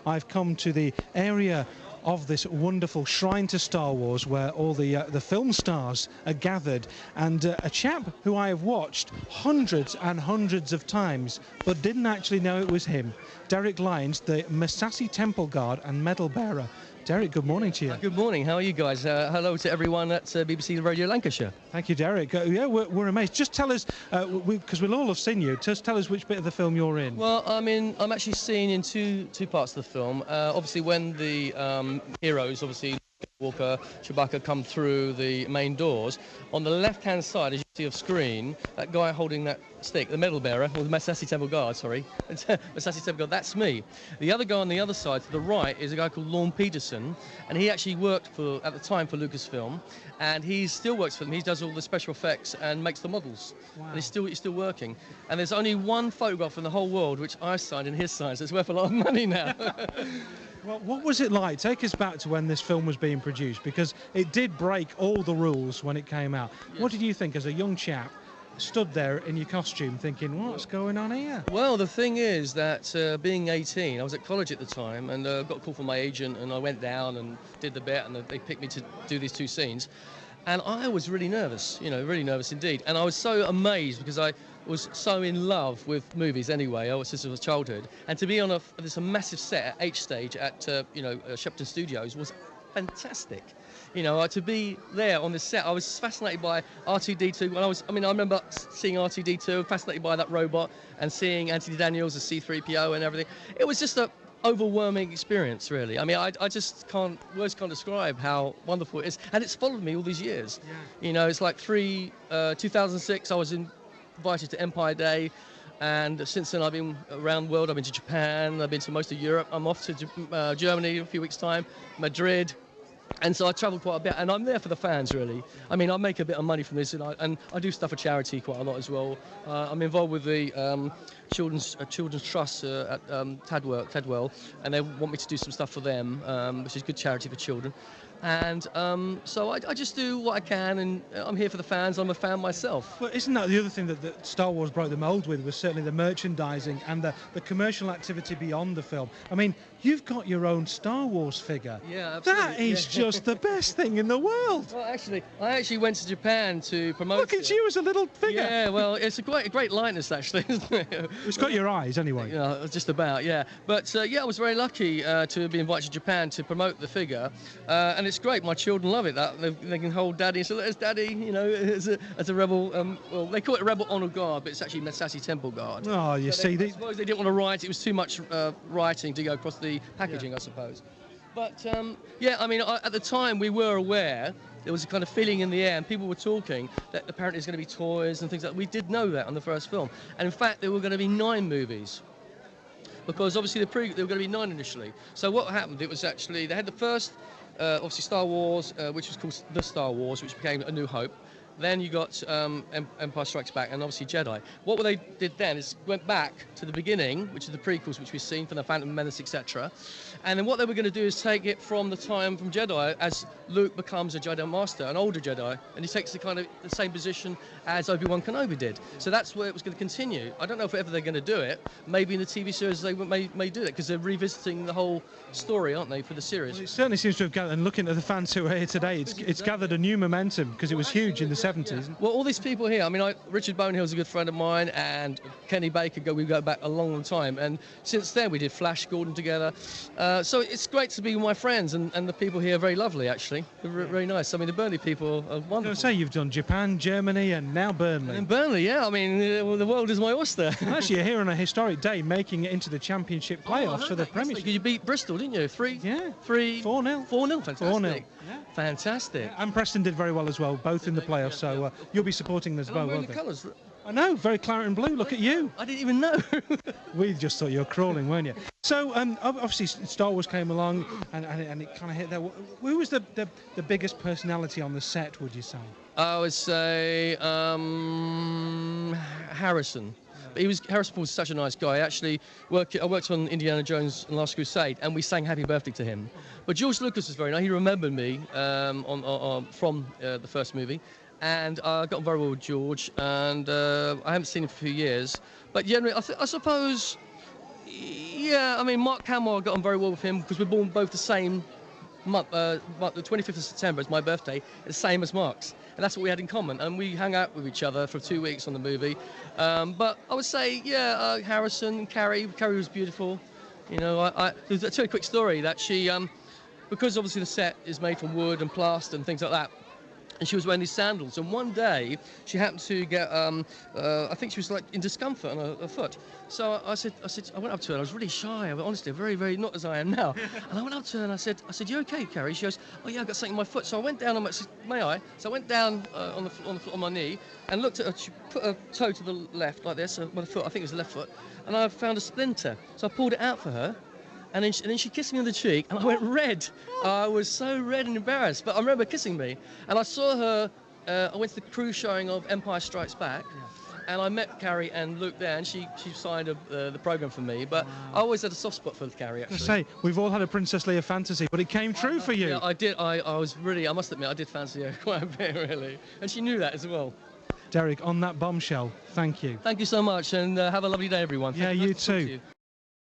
I've come to the area of this wonderful shrine to Star Wars where all the film stars are gathered, and a chap who I have watched hundreds and hundreds of times but didn't actually know it was him, Derek Lyons, the Massassy Temple Guard and medal bearer. Derek, good morning to you. Good morning. How are you guys? Hello to everyone at BBC Radio Lancashire. Thank you, Derek. Yeah, we're amazed. Just tell us, because we'll all have seen you, just tell us which bit of the film you're in. Well, I'm actually seen in two parts of the film. Obviously, when the heroes, obviously Walker, Chewbacca, come through the main doors, on the left-hand side, as you see off screen, that guy holding that stick, the medal bearer, or the Massassy Temple Guard, sorry, Massassy Temple Guard, that's me. The other guy on the other side, to the right, is a guy called Lorne Peterson, and he actually worked at the time for Lucasfilm, and he still works for them. He does all the special effects and makes the models. Wow. And he's still working. And there's only one photograph in the whole world which I signed and his signed, so it's worth a lot of money now. Well, what was it like? Take us back to when this film was being produced, because it did break all the rules when it came out. Yes. What did you think as a young chap stood there in your costume thinking, what's going on here? Well, the thing is that being 18, I was at college at the time, and got a call from my agent, and I went down and did the bit, and they picked me to do these two scenes. And I was really nervous, really nervous indeed. And I was so amazed because I was so in love with movies anyway, since I was childhood. And to be on this massive set at H Stage at, Shepton Studios was fantastic. To be there on this set, I was fascinated by R2-D2. I remember seeing R2-D2, fascinated by that robot, and seeing Anthony Daniels as C-3PO and everything. It was just a overwhelming experience, really. I just words can't describe how wonderful it is, and it's followed me all these years. Yeah. It's like 2006 I was invited to Empire Day, and since then I've been around the world. I've been to Japan, I've been to most of Europe, I'm off to Germany in a few weeks' time, Madrid. And so I travelled quite a bit, and I'm there for the fans, really. I make a bit of money from this, and I do stuff for charity quite a lot as well. I'm involved with the Children's Trust at Tadwell, and they want me to do some stuff for them, which is good charity for children. And so I just do what I can, and I'm here for the fans. I'm a fan myself. Well, isn't that the other thing that Star Wars broke the mould with, was certainly the merchandising and the commercial activity beyond the film? You've got your own Star Wars figure. Yeah, absolutely. That is just the best thing in the world. Well, actually, I actually went to Japan to promote Look at you as a little figure. Yeah, well, it's a great likeness, actually, isn't it? It's got your eyes, anyway. Just about, yeah. But, I was very lucky to be invited to Japan to promote the figure, and it's great. My children love it. That they can hold Daddy and say, "There's Daddy," as a rebel. Well, they call it a Rebel Honor Guard, but it's actually Massassy Temple Guard. Oh, you see, I suppose they didn't want to write. It was too much writing to go across the packaging, I suppose. But at the time we were aware. There was a kind of feeling in the air, and people were talking that apparently there's going to be toys and things like that. We did know that on the first film, and in fact there were going to be 9 movies. Because obviously there were going to be 9 initially. So what happened? It was actually they had the first. Obviously Star Wars, which was called The Star Wars, which became A New Hope. Then you got Empire Strikes Back, and obviously Jedi. What they did then is went back to the beginning, which is the prequels, which we've seen from the Phantom Menace, etc. And then what they were going to do is take it from the time from Jedi, as Luke becomes a Jedi Master, an older Jedi, and he takes the same position as Obi-Wan Kenobi did. So that's where it was going to continue. I don't know if ever they're going to do it. Maybe in the TV series they may do that, because they're revisiting the whole story, aren't they, for the series? Well, it certainly seems to have gathered, and looking at the fans who are here today, it's gathered a new momentum, because it was huge in the 70s. Yeah. Well, all these people here, Richard Bonehill's a good friend of mine, and Kenny Baker, we go back a long time, and since then we did Flash Gordon together. So it's great to be with my friends, and the people here are very lovely, actually. They're very nice. The Burnley people are wonderful. I was going to say, you've done Japan, Germany, and now Burnley. And Burnley, yeah. The world is my oyster. Actually, you're here on a historic day, making it into the Championship playoffs for the Premiership. You beat Bristol, didn't you? 4-0. 4-0, fantastic. 4-0. Yeah. Fantastic. Yeah, and Preston did very well as well, both in the playoffs, so you'll be supporting them as well, won't you? Colours. I know, very claret and blue, look at you. I didn't even know. We just thought you were crawling, weren't you? So, obviously, Star Wars came along, and it kind of hit there. Who was the biggest personality on the set, would you say? I would say Harrison. Harrison was such a nice guy. I worked on Indiana Jones and Last Crusade, and we sang Happy Birthday to him. But George Lucas was very nice. He remembered me from the first movie, and I got on very well with George, and I haven't seen him for a few years. But generally, I suppose Yeah, I mean, Mark Hamill, I got on very well with him because we're born both the same month. The 25th of September is my birthday, the same as Mark's. And that's what we had in common. And we hung out with each other for 2 weeks on the movie. But I would say, yeah, Harrison, Carrie was beautiful. You know, I'll tell you a quick story that she, because obviously the set is made from wood and plaster and things like that, and she was wearing these sandals, and one day she happened to get, I think she was like in discomfort on her foot. So I went up to her, I was really shy, honestly, very, very, not as I am now. And I went up to her and I said, you okay, Carrie? She goes, oh yeah, I got something in my foot. So I went down, I said, may I? So I went down on my knee and looked at her, she put her toe to the left like this, my foot, I think it was the left foot, and I found a splinter. So I pulled it out for her. And then she kissed me on the cheek, and I went red. I was so red and embarrassed, but I remember kissing me. And I saw her, I went to the crew showing of Empire Strikes Back, and I met Carrie and Luke there, and she signed the programme for me. But I always had a soft spot for Carrie, actually. I say, we've all had a Princess Leia fantasy, but it came true for you. Yeah, I did. I was really, I must admit, I did fancy her quite a bit, really. And she knew that as well. Derek, on that bombshell, thank you. Thank you so much, and have a lovely day, everyone. Yeah, you too.